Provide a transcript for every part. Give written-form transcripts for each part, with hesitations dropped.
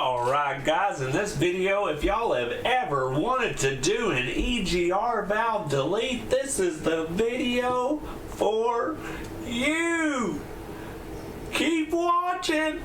Alright guys, in this video, if y'all have ever wanted to do an EGR valve delete, this is the video for you. Keep watching.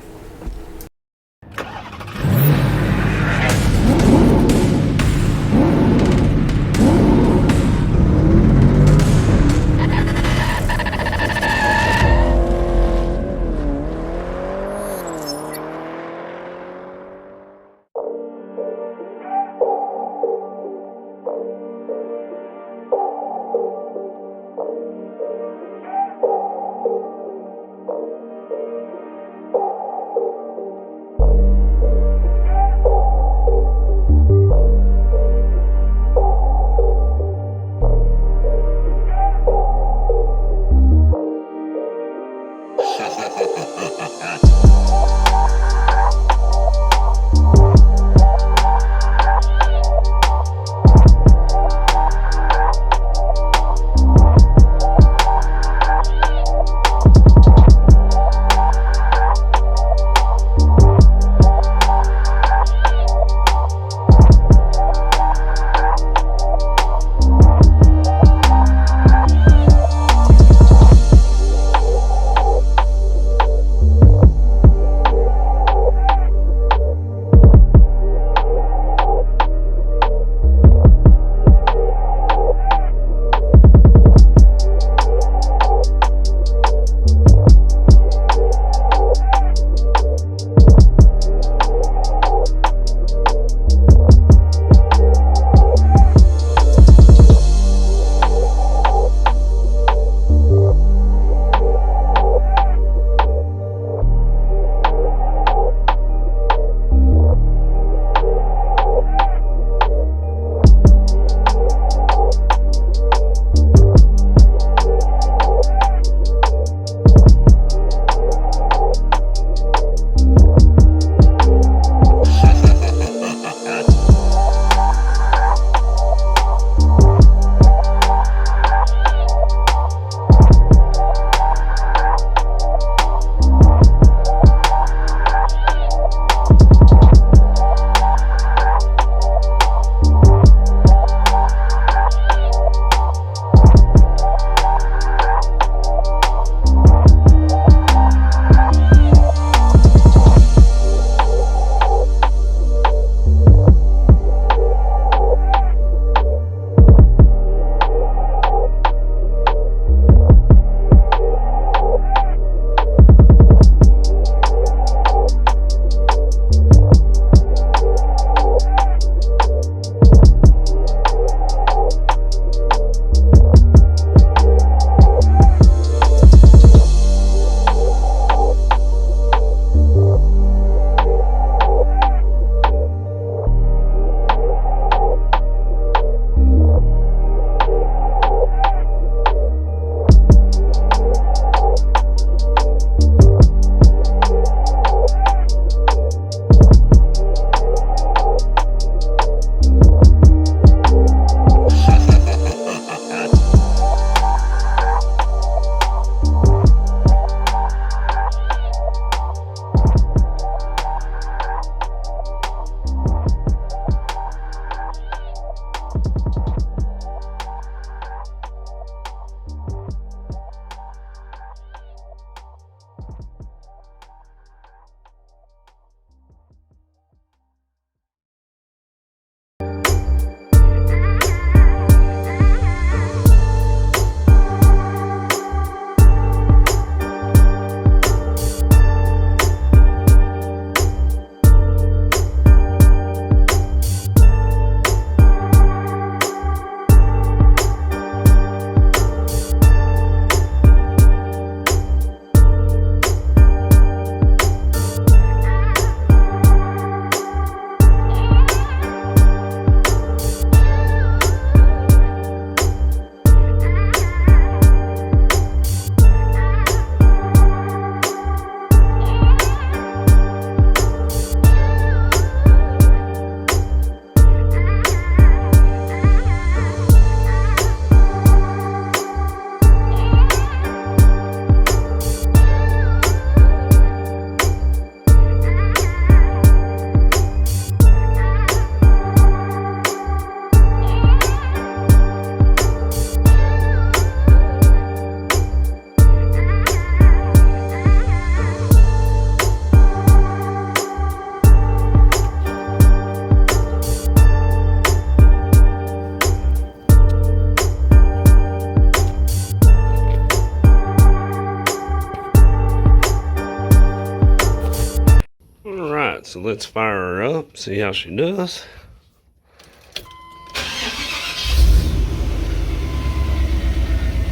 Alright, so let's fire her up, see how she does.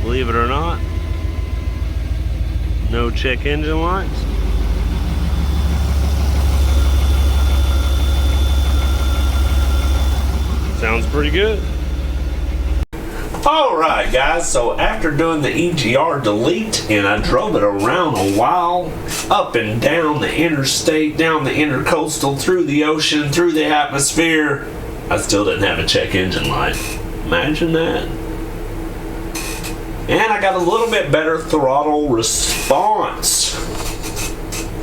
Believe it or not, no check engine lights. Sounds pretty good. Alright guys, so after doing the EGR delete and I drove it around a while, up and down the interstate, down the intercoastal, through the ocean, through the atmosphere, I still didn't have a check engine light. Imagine that. And I got a little bit better throttle response.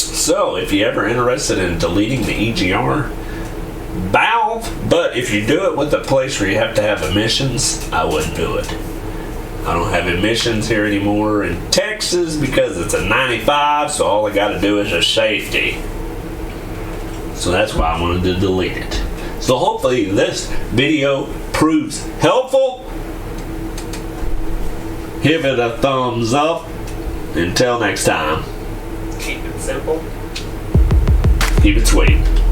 So if you're ever interested in deleting the EGR valve, but if you do it with a place where you have to have emissions, I wouldn't do it. I don't have emissions here anymore in Texas because it's a 95, so all I got to do is a safety. So that's why I wanted to delete it. So hopefully this video proves helpful. Give it a thumbs up. Until next time, keep it simple, keep it sweet.